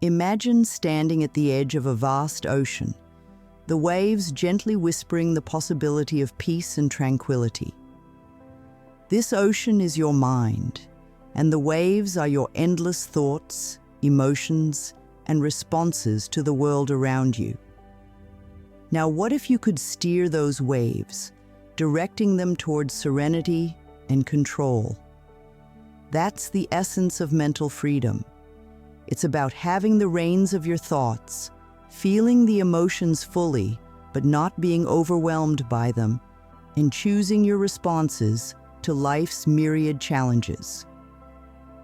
Imagine standing at the edge of a vast ocean, the waves gently whispering the possibility of peace and tranquility. This ocean is your mind, and the waves are your endless thoughts, emotions, and responses to the world around you. Now, what if you could steer those waves, directing them towards serenity and control? That's the essence of mental freedom. It's about having the reins of your thoughts, feeling the emotions fully, but not being overwhelmed by them, and choosing your responses to life's myriad challenges.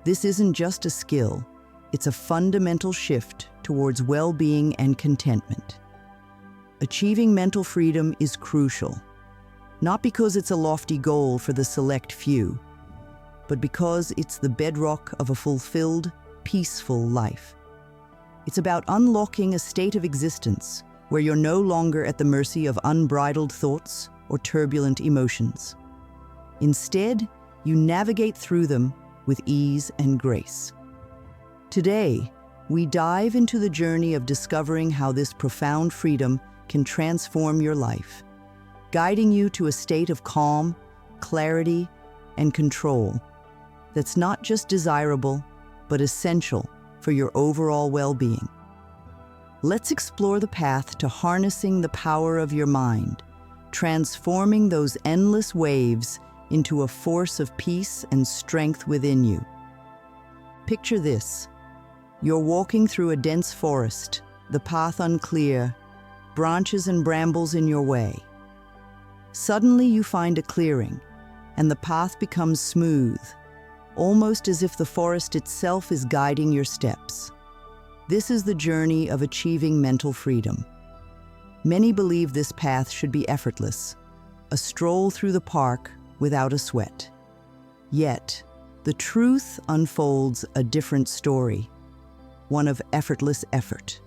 This isn't just a skill, it's a fundamental shift towards well-being and contentment. Achieving mental freedom is crucial, not because it's a lofty goal for the select few, but because it's the bedrock of a fulfilled, peaceful life. It's about unlocking a state of existence where you're no longer at the mercy of unbridled thoughts or turbulent emotions. Instead, you navigate through them with ease and grace. Today, we dive into the journey of discovering how this profound freedom can transform your life, guiding you to a state of calm, clarity, and control that's not just desirable, but essential for your overall well-being. Let's explore the path to harnessing the power of your mind, transforming those endless waves into a force of peace and strength within you. Picture this. You're walking through a dense forest, the path unclear, branches and brambles in your way. Suddenly you find a clearing, and the path becomes smooth, almost as if the forest itself is guiding your steps. This is the journey of achieving mental freedom. Many believe this path should be effortless, a stroll through the park without a sweat. Yet, the truth unfolds a different story, one of effortless effort.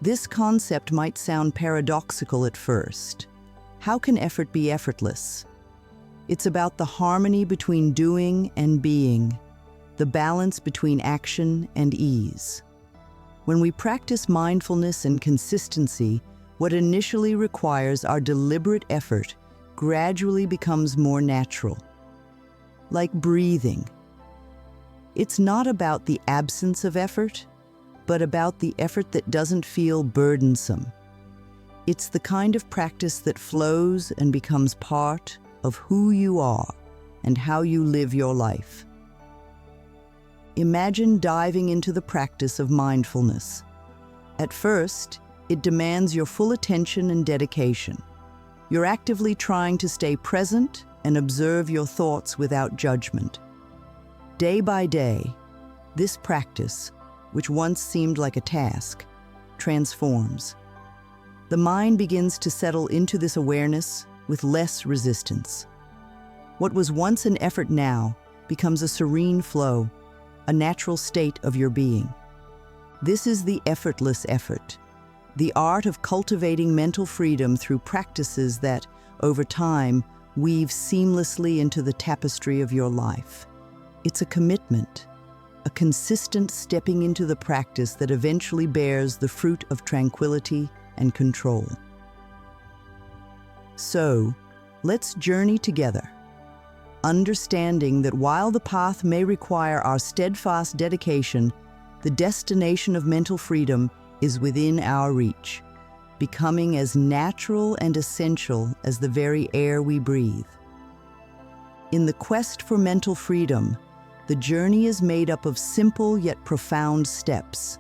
This concept might sound paradoxical at first. How can effort be effortless? It's about the harmony between doing and being, the balance between action and ease. When we practice mindfulness and consistency, what initially requires our deliberate effort gradually becomes more natural. Like breathing. It's not about the absence of effort, but about the effort that doesn't feel burdensome. It's the kind of practice that flows and becomes part of who you are and how you live your life. Imagine diving into the practice of mindfulness. At first, it demands your full attention and dedication. You're actively trying to stay present and observe your thoughts without judgment. Day by day, this practice, which once seemed like a task, transforms. The mind begins to settle into this awareness with less resistance. What was once an effort now becomes a serene flow, a natural state of your being. This is the effortless effort, the art of cultivating mental freedom through practices that, over time, weave seamlessly into the tapestry of your life. It's a commitment, a consistent stepping into the practice that eventually bears the fruit of tranquility and control. So, let's journey together, understanding that while the path may require our steadfast dedication, the destination of mental freedom is within our reach, becoming as natural and essential as the very air we breathe. In the quest for mental freedom, the journey is made up of simple yet profound steps,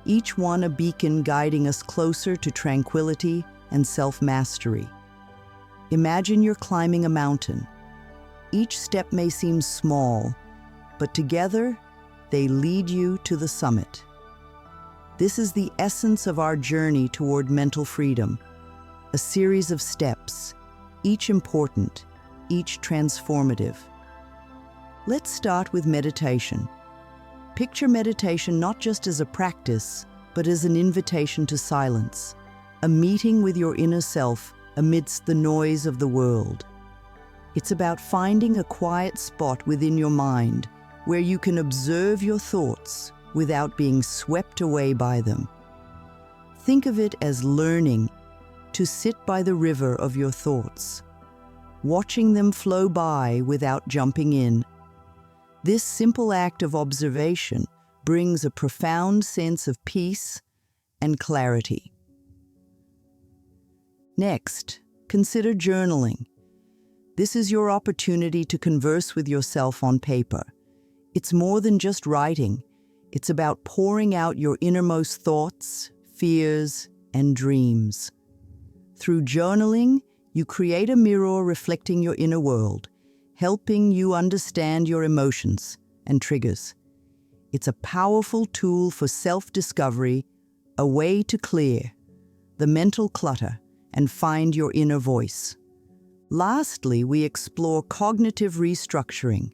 each one a beacon guiding us closer to tranquility and self-mastery. Imagine you're climbing a mountain. Each step may seem small, but together they lead you to the summit. This is the essence of our journey toward mental freedom, a series of steps, each important, each transformative. Let's start with meditation. Picture meditation not just as a practice, but as an invitation to silence, a meeting with your inner self amidst the noise of the world. It's about finding a quiet spot within your mind where you can observe your thoughts, without being swept away by them. Think of it as learning to sit by the river of your thoughts, watching them flow by without jumping in. This simple act of observation brings a profound sense of peace and clarity. Next, consider journaling. This is your opportunity to converse with yourself on paper. It's more than just writing. It's about pouring out your innermost thoughts, fears, and dreams. Through journaling, you create a mirror reflecting your inner world, helping you understand your emotions and triggers. It's a powerful tool for self-discovery, a way to clear the mental clutter and find your inner voice. Lastly, we explore cognitive restructuring.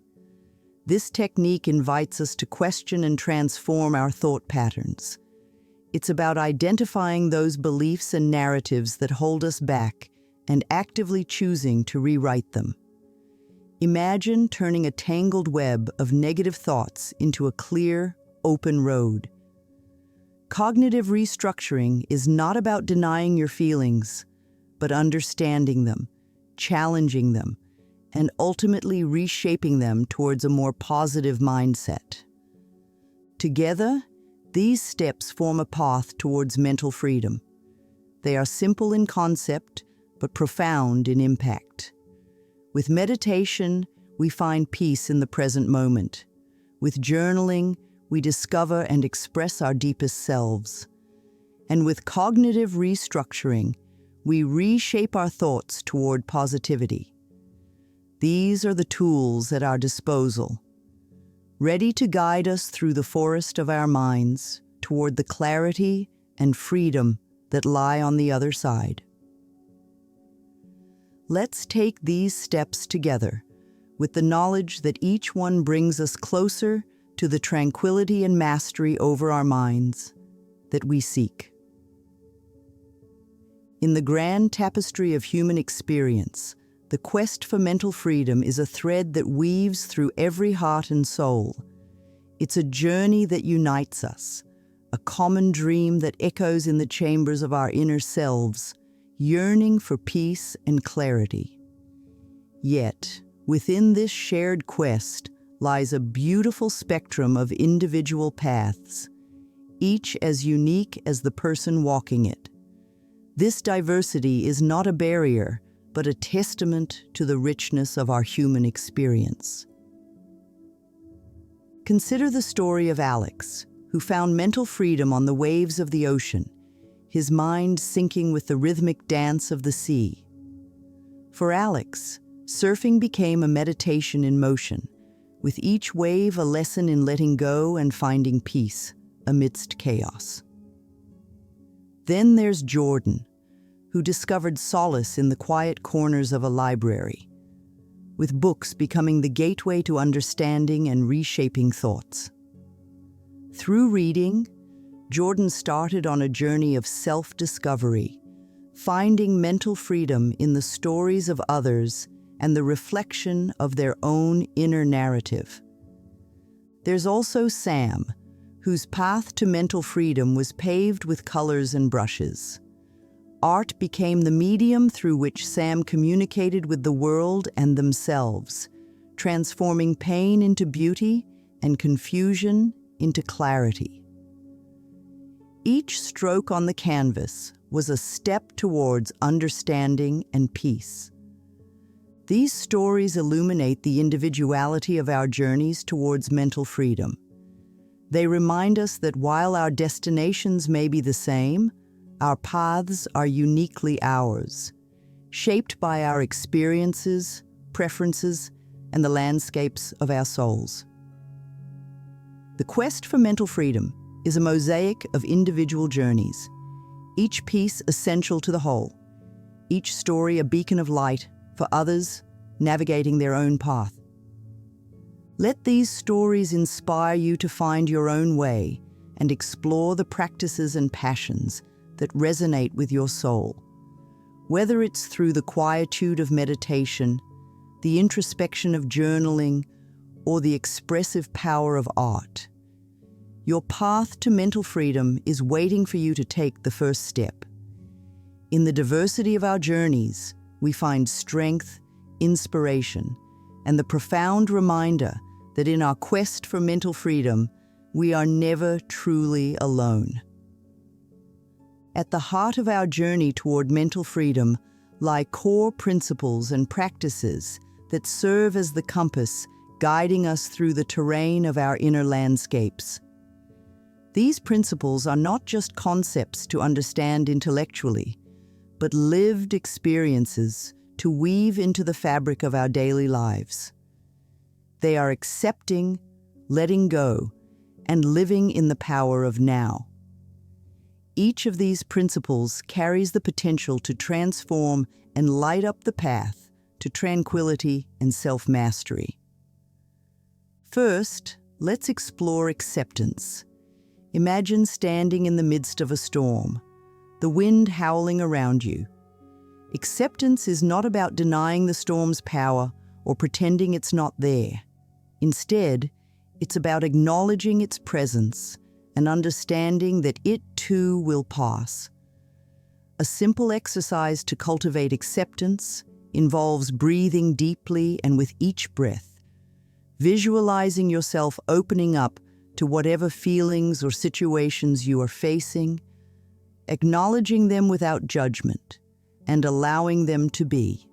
This technique invites us to question and transform our thought patterns. It's about identifying those beliefs and narratives that hold us back and actively choosing to rewrite them. Imagine turning a tangled web of negative thoughts into a clear, open road. Cognitive restructuring is not about denying your feelings, but understanding them, challenging them, and ultimately reshaping them towards a more positive mindset. Together, these steps form a path towards mental freedom. They are simple in concept, but profound in impact. With meditation, we find peace in the present moment. With journaling, we discover and express our deepest selves. And with cognitive restructuring, we reshape our thoughts toward positivity. These are the tools at our disposal, ready to guide us through the forest of our minds toward the clarity and freedom that lie on the other side. Let's take these steps together, with the knowledge that each one brings us closer to the tranquility and mastery over our minds that we seek. In the grand tapestry of human experience, the quest for mental freedom is a thread that weaves through every heart and soul. It's a journey that unites us, a common dream that echoes in the chambers of our inner selves, yearning for peace and clarity. Yet, within this shared quest lies a beautiful spectrum of individual paths, each as unique as the person walking it. This diversity is not a barrier, but a testament to the richness of our human experience. Consider the story of Alex, who found mental freedom on the waves of the ocean, his mind syncing with the rhythmic dance of the sea. For Alex, surfing became a meditation in motion, with each wave a lesson in letting go and finding peace amidst chaos. Then there's Jordan, who discovered solace in the quiet corners of a library, with books becoming the gateway to understanding and reshaping thoughts. Through reading, Jordan started on a journey of self-discovery, finding mental freedom in the stories of others and the reflection of their own inner narrative. There's also Sam, whose path to mental freedom was paved with colors and brushes. Art became the medium through which Sam communicated with the world and themselves, transforming pain into beauty and confusion into clarity. Each stroke on the canvas was a step towards understanding and peace. These stories illuminate the individuality of our journeys towards mental freedom. They remind us that while our destinations may be the same, our paths are uniquely ours, shaped by our experiences, preferences, and the landscapes of our souls. The quest for mental freedom is a mosaic of individual journeys, each piece essential to the whole, each story a beacon of light for others navigating their own path. Let these stories inspire you to find your own way and explore the practices and passions that resonate with your soul. Whether it's through the quietude of meditation, the introspection of journaling, or the expressive power of art, Your path to mental freedom is waiting for you to take the first step. In the diversity of our journeys, we find strength, inspiration, and the profound reminder that in our quest for mental freedom, we are never truly alone. At the heart of our journey toward mental freedom lie core principles and practices that serve as the compass guiding us through the terrain of our inner landscapes. These principles are not just concepts to understand intellectually, but lived experiences to weave into the fabric of our daily lives. They are accepting, letting go, and living in the power of now. Each of these principles carries the potential to transform and light up the path to tranquility and self-mastery. First, let's explore acceptance. Imagine standing in the midst of a storm, the wind howling around you. Acceptance is not about denying the storm's power or pretending it's not there. Instead, it's about acknowledging its presence and understanding that it too will pass. A simple exercise to cultivate acceptance involves breathing deeply and with each breath, visualizing yourself opening up to whatever feelings or situations you are facing, acknowledging them without judgment, and allowing them to be.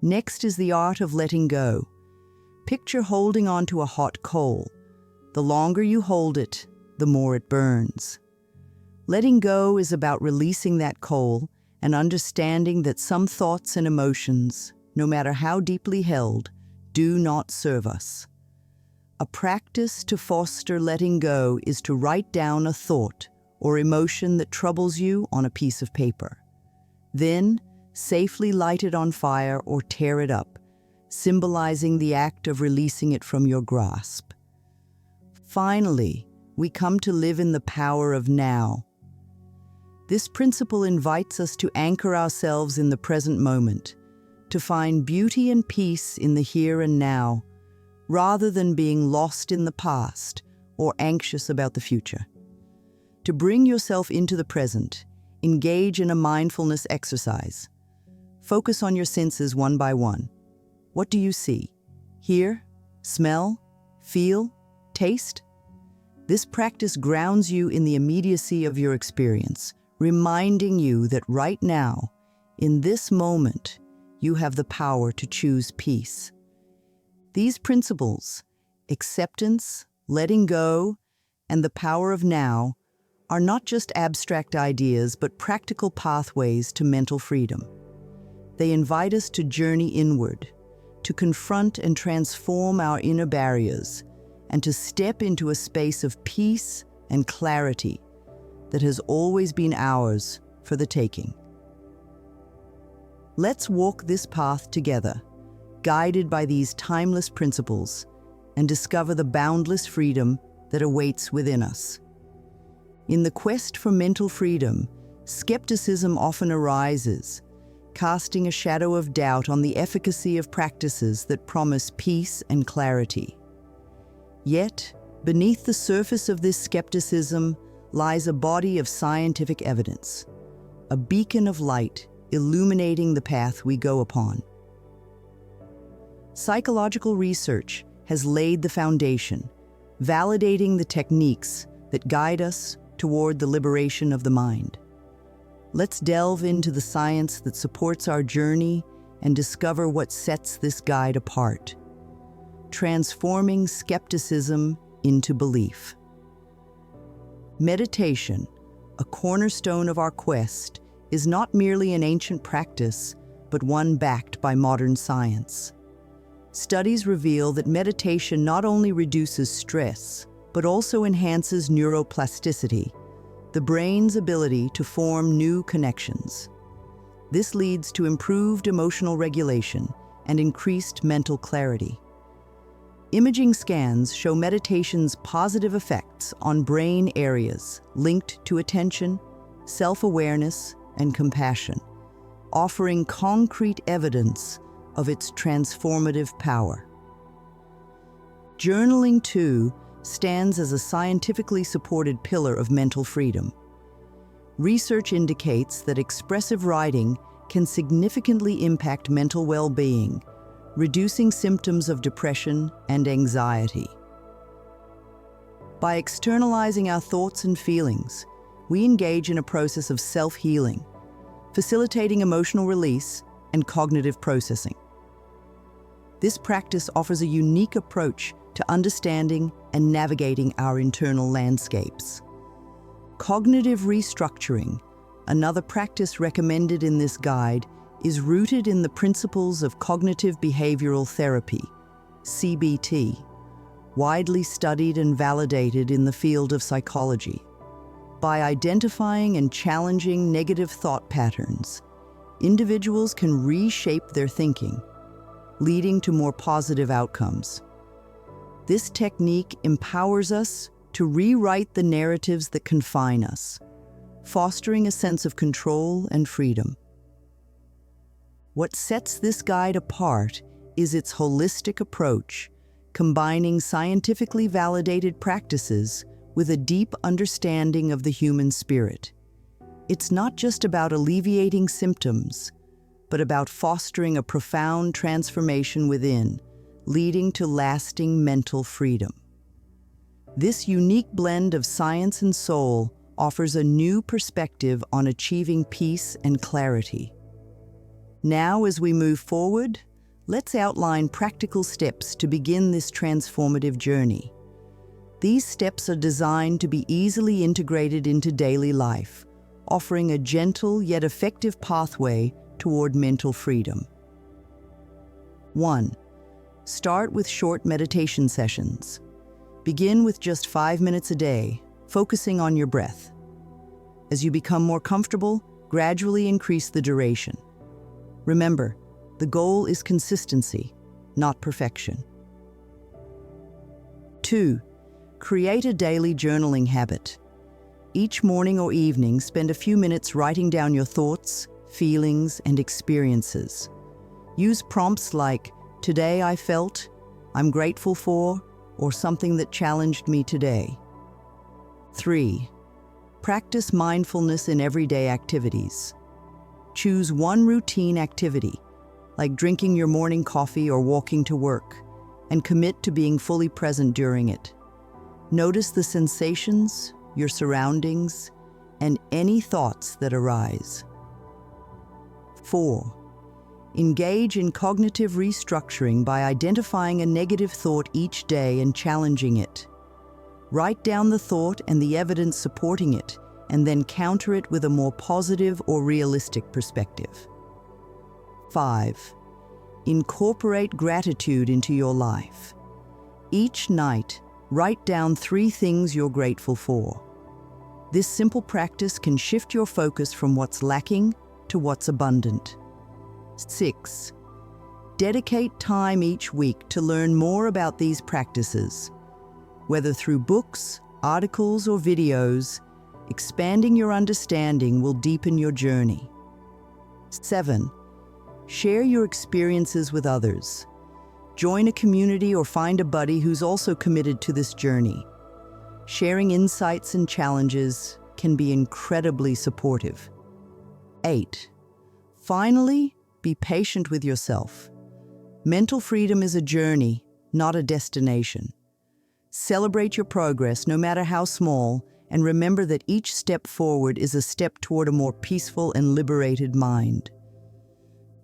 Next is the art of letting go. Picture holding onto a hot coal. The longer you hold it, the more it burns. Letting go is about releasing that coal and understanding that some thoughts and emotions, no matter how deeply held, do not serve us. A practice to foster letting go is to write down a thought or emotion that troubles you on a piece of paper. Then, safely light it on fire or tear it up, symbolizing the act of releasing it from your grasp. Finally, we come to live in the power of now. This principle invites us to anchor ourselves in the present moment, to find beauty and peace in the here and now, rather than being lost in the past or anxious about the future. To bring yourself into the present, engage in a mindfulness exercise. Focus on your senses one by one. What do you see? Hear? Smell? Feel? Taste? This practice grounds you in the immediacy of your experience, reminding you that right now, in this moment, you have the power to choose peace. These principles, acceptance, letting go, and the power of now, are not just abstract ideas, but practical pathways to mental freedom. They invite us to journey inward, to confront and transform our inner barriers, and to step into a space of peace and clarity that has always been ours for the taking. Let's walk this path together, guided by these timeless principles, and discover the boundless freedom that awaits within us. In the quest for mental freedom, skepticism often arises, casting a shadow of doubt on the efficacy of practices that promise peace and clarity. Yet, beneath the surface of this skepticism lies a body of scientific evidence, a beacon of light illuminating the path we go upon. Psychological research has laid the foundation, validating the techniques that guide us toward the liberation of the mind. Let's delve into the science that supports our journey and discover what sets this guide apart. Transforming skepticism into belief. Meditation, a cornerstone of our quest, is not merely an ancient practice, but one backed by modern science. Studies reveal that meditation not only reduces stress, but also enhances neuroplasticity, the brain's ability to form new connections. This leads to improved emotional regulation and increased mental clarity. Imaging scans show meditation's positive effects on brain areas linked to attention, self-awareness, and compassion, offering concrete evidence of its transformative power. Journaling, too, stands as a scientifically supported pillar of mental freedom. Research indicates that expressive writing can significantly impact mental well-being, reducing symptoms of depression and anxiety. By externalizing our thoughts and feelings, we engage in a process of self-healing, facilitating emotional release and cognitive processing. This practice offers a unique approach to understanding and navigating our internal landscapes. Cognitive restructuring, another practice recommended in this guide, is rooted in the principles of cognitive behavioral therapy, CBT, widely studied and validated in the field of psychology. By identifying and challenging negative thought patterns, individuals can reshape their thinking, leading to more positive outcomes. This technique empowers us to rewrite the narratives that confine us, fostering a sense of control and freedom. What sets this guide apart is its holistic approach, combining scientifically validated practices with a deep understanding of the human spirit. It's not just about alleviating symptoms, but about fostering a profound transformation within, leading to lasting mental freedom. This unique blend of science and soul offers a new perspective on achieving peace and clarity. Now, as we move forward, let's outline practical steps to begin this transformative journey. These steps are designed to be easily integrated into daily life, offering a gentle yet effective pathway toward mental freedom. 1. Start with short meditation sessions. Begin with just 5 minutes a day, focusing on your breath. As you become more comfortable, gradually increase the duration. Remember, the goal is consistency, not perfection. 2. Create a daily journaling habit. Each morning or evening, spend a few minutes writing down your thoughts, feelings, and experiences. Use prompts like, "Today I felt," "I'm grateful for," or "something that challenged me today." 3. Practice mindfulness in everyday activities. Choose one routine activity, like drinking your morning coffee or walking to work, and commit to being fully present during it. Notice the sensations, your surroundings, and any thoughts that arise. 4. Engage in cognitive restructuring by identifying a negative thought each day and challenging it. Write down the thought and the evidence supporting it, and then counter it with a more positive or realistic perspective. 5. Incorporate gratitude into your life. Each night, write down 3 things you're grateful for. This simple practice can shift your focus from what's lacking to what's abundant. 6. Dedicate time each week to learn more about these practices. Whether through books, articles, or videos, expanding your understanding will deepen your journey. 7. Share your experiences with others. Join a community or find a buddy who's also committed to this journey. Sharing insights and challenges can be incredibly supportive. 8. Finally, be patient with yourself. Mental freedom is a journey, not a destination. Celebrate your progress, no matter how small, and remember that each step forward is a step toward a more peaceful and liberated mind.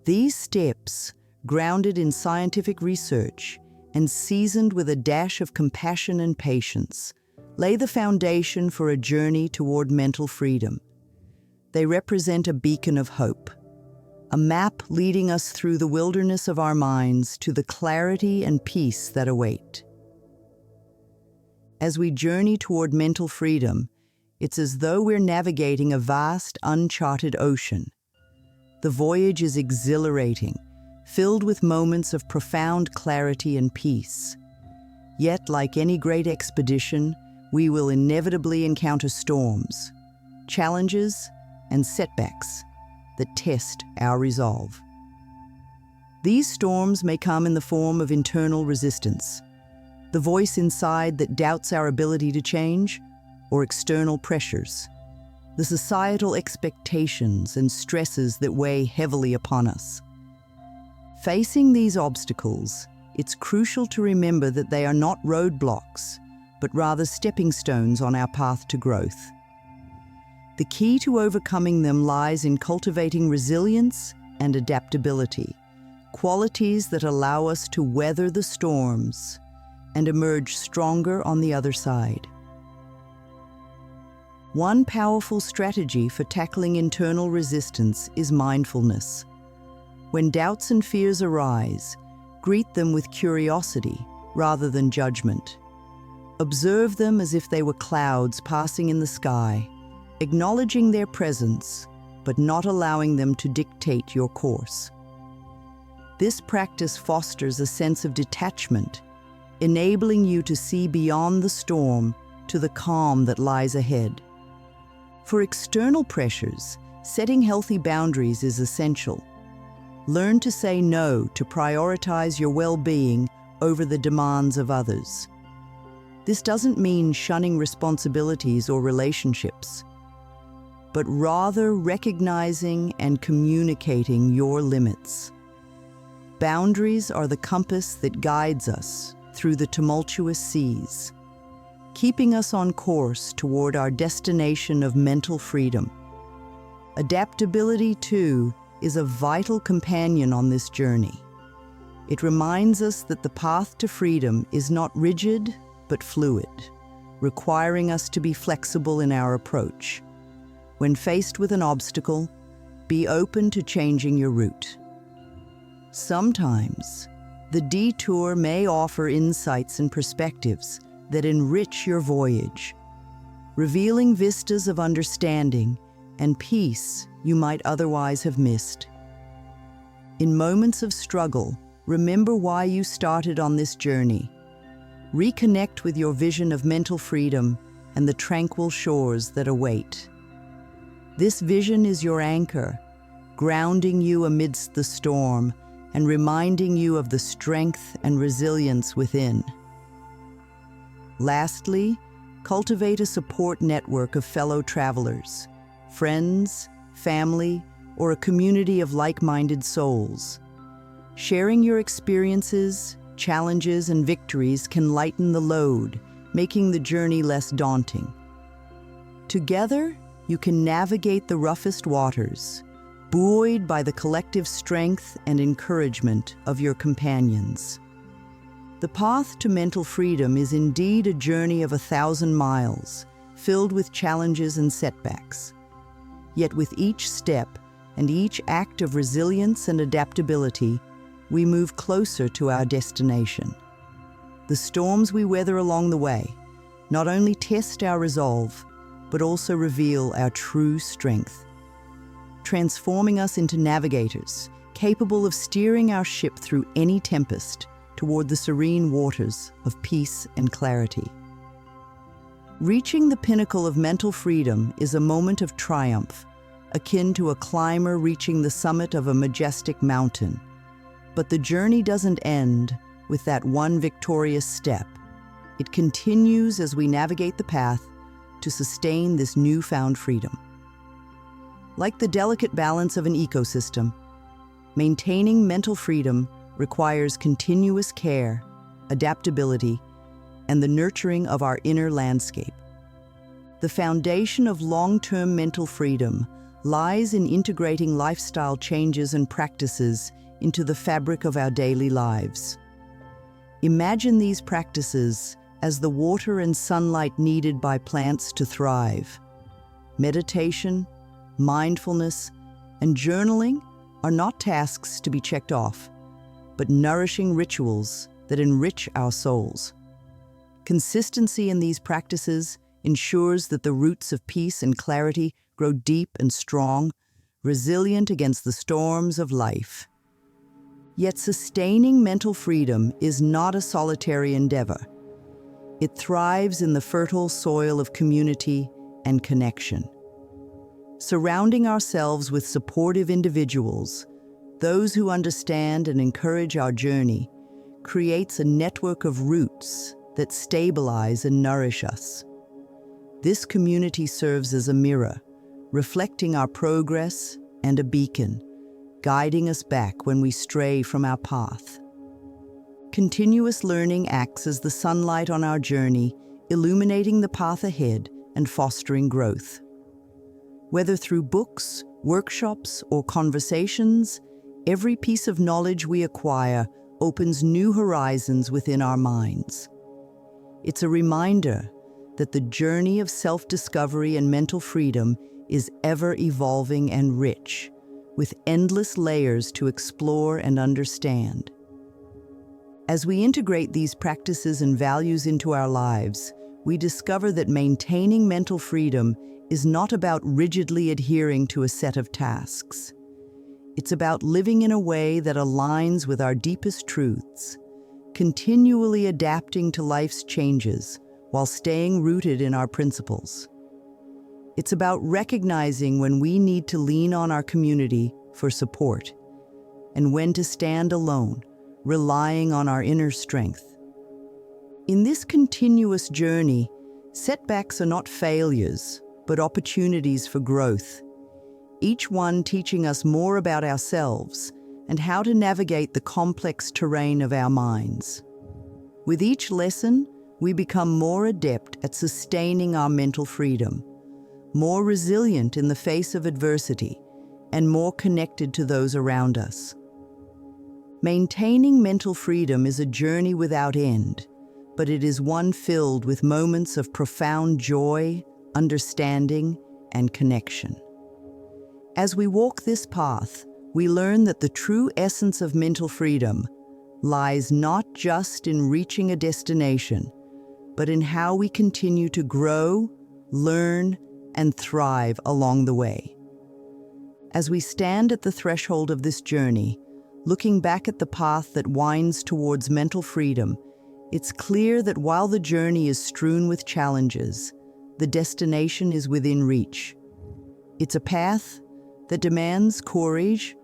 These steps, grounded in scientific research and seasoned with a dash of compassion and patience, lay the foundation for a journey toward mental freedom. They represent a beacon of hope, a map leading us through the wilderness of our minds to the clarity and peace that await. As we journey toward mental freedom, it's as though we're navigating a vast, uncharted ocean. The voyage is exhilarating, filled with moments of profound clarity and peace. Yet, like any great expedition, we will inevitably encounter storms, challenges, and setbacks that test our resolve. These storms may come in the form of internal resistance, The voice inside that doubts our ability to change, or external pressures, the societal expectations and stresses that weigh heavily upon us. Facing these obstacles, it's crucial to remember that they are not roadblocks, but rather stepping stones on our path to growth. The key to overcoming them lies in cultivating resilience and adaptability, qualities that allow us to weather the storms and emerge stronger on the other side. One powerful strategy for tackling internal resistance is mindfulness. When doubts and fears arise, greet them with curiosity rather than judgment. Observe them as if they were clouds passing in the sky, acknowledging their presence, but not allowing them to dictate your course. This practice fosters a sense of detachment, enabling you to see beyond the storm to the calm that lies ahead. For external pressures, setting healthy boundaries is essential. Learn to say no to prioritize your well-being over the demands of others. This doesn't mean shunning responsibilities or relationships, but rather recognizing and communicating your limits. Boundaries are the compass that guides us through the tumultuous seas, keeping us on course toward our destination of mental freedom. Adaptability, too, is a vital companion on this journey. It reminds us that the path to freedom is not rigid, but fluid, requiring us to be flexible in our approach. When faced with an obstacle, be open to changing your route. Sometimes, the detour may offer insights and perspectives that enrich your voyage, revealing vistas of understanding and peace you might otherwise have missed. In moments of struggle, remember why you started on this journey. Reconnect with your vision of mental freedom and the tranquil shores that await. This vision is your anchor, grounding you amidst the storm and reminding you of the strength and resilience within. Lastly, cultivate a support network of fellow travelers, friends, family, or a community of like-minded souls. Sharing your experiences, challenges, and victories can lighten the load, making the journey less daunting. Together, you can navigate the roughest waters, buoyed by the collective strength and encouragement of your companions. The path to mental freedom is indeed a journey of 1,000 miles, filled with challenges and setbacks. Yet with each step and each act of resilience and adaptability, we move closer to our destination. The storms we weather along the way not only test our resolve, but also reveal our true strength, transforming us into navigators capable of steering our ship through any tempest toward the serene waters of peace and clarity. Reaching the pinnacle of mental freedom is a moment of triumph, akin to a climber reaching the summit of a majestic mountain. But the journey doesn't end with that one victorious step. It continues as we navigate the path to sustain this newfound freedom. Like the delicate balance of an ecosystem, maintaining mental freedom requires continuous care, adaptability, and the nurturing of our inner landscape. The foundation of long-term mental freedom lies in integrating lifestyle changes and practices into the fabric of our daily lives. Imagine these practices as the water and sunlight needed by plants to thrive. Meditation, mindfulness, and journaling are not tasks to be checked off, but nourishing rituals that enrich our souls. Consistency in these practices ensures that the roots of peace and clarity grow deep and strong, resilient against the storms of life. Yet sustaining mental freedom is not a solitary endeavor. It thrives in the fertile soil of community and connection. Surrounding ourselves with supportive individuals, those who understand and encourage our journey, creates a network of roots that stabilize and nourish us. This community serves as a mirror, reflecting our progress, and a beacon, guiding us back when we stray from our path. Continuous learning acts as the sunlight on our journey, illuminating the path ahead and fostering growth. Whether through books, workshops, or conversations, every piece of knowledge we acquire opens new horizons within our minds. It's a reminder that the journey of self-discovery and mental freedom is ever-evolving and rich, with endless layers to explore and understand. As we integrate these practices and values into our lives, we discover that maintaining mental freedom is not about rigidly adhering to a set of tasks. It's about living in a way that aligns with our deepest truths, continually adapting to life's changes while staying rooted in our principles. It's about recognizing when we need to lean on our community for support and when to stand alone, relying on our inner strength. In this continuous journey, setbacks are not failures, but opportunities for growth, each one teaching us more about ourselves and how to navigate the complex terrain of our minds. With each lesson, we become more adept at sustaining our mental freedom, more resilient in the face of adversity, and more connected to those around us. Maintaining mental freedom is a journey without end, but it is one filled with moments of profound joy, understanding, and connection. As we walk this path, we learn that the true essence of mental freedom lies not just in reaching a destination, but in how we continue to grow, learn, and thrive along the way. As we stand at the threshold of this journey, looking back at the path that winds towards mental freedom, it's clear that while the journey is strewn with challenges, the destination is within reach. It's a path that demands courage,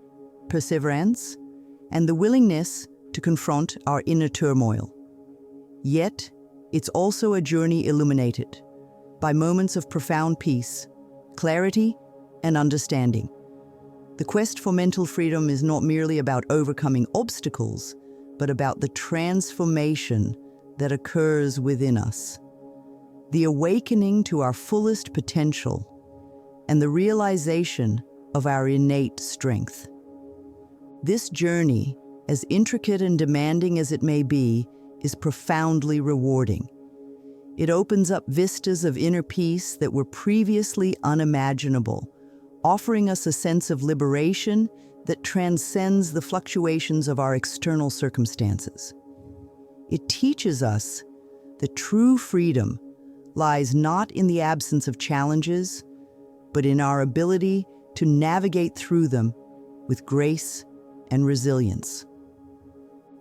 perseverance, and the willingness to confront our inner turmoil. Yet, it's also a journey illuminated by moments of profound peace, clarity, and understanding. The quest for mental freedom is not merely about overcoming obstacles, but about the transformation that occurs within us, the awakening to our fullest potential, and the realization of our innate strength. This journey, as intricate and demanding as it may be, is profoundly rewarding. It opens up vistas of inner peace that were previously unimaginable, offering us a sense of liberation that transcends the fluctuations of our external circumstances. It teaches us that true freedom lies not in the absence of challenges, but in our ability to navigate through them with grace and resilience.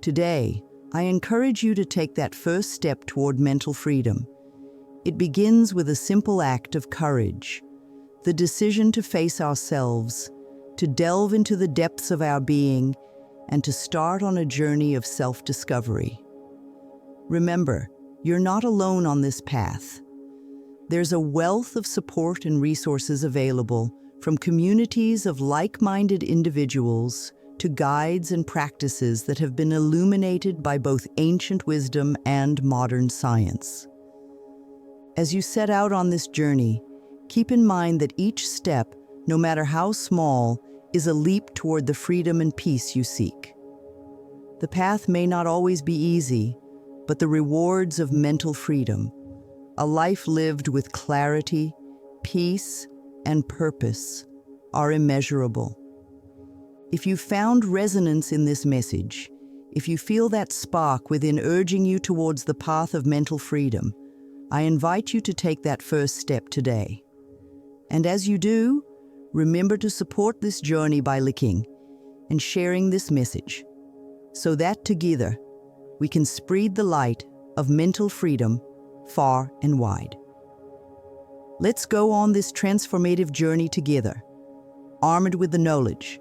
Today, I encourage you to take that first step toward mental freedom. It begins with a simple act of courage, the decision to face ourselves, to delve into the depths of our being, and to start on a journey of self-discovery. Remember, you're not alone on this path. There's a wealth of support and resources available, from communities of like-minded individuals to guides and practices that have been illuminated by both ancient wisdom and modern science. As you set out on this journey, keep in mind that each step, no matter how small, is a leap toward the freedom and peace you seek. The path may not always be easy, but the rewards of mental freedom, a life lived with clarity, peace, and purpose, are immeasurable. If you found resonance in this message, if you feel that spark within urging you towards the path of mental freedom, I invite you to take that first step today. And as you do, remember to support this journey by liking and sharing this message, so that together we can spread the light of mental freedom far and wide. Let's go on this transformative journey together, armed with the knowledge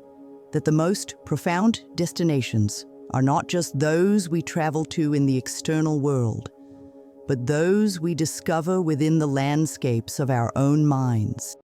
that the most profound destinations are not just those we travel to in the external world, but those we discover within the landscapes of our own minds.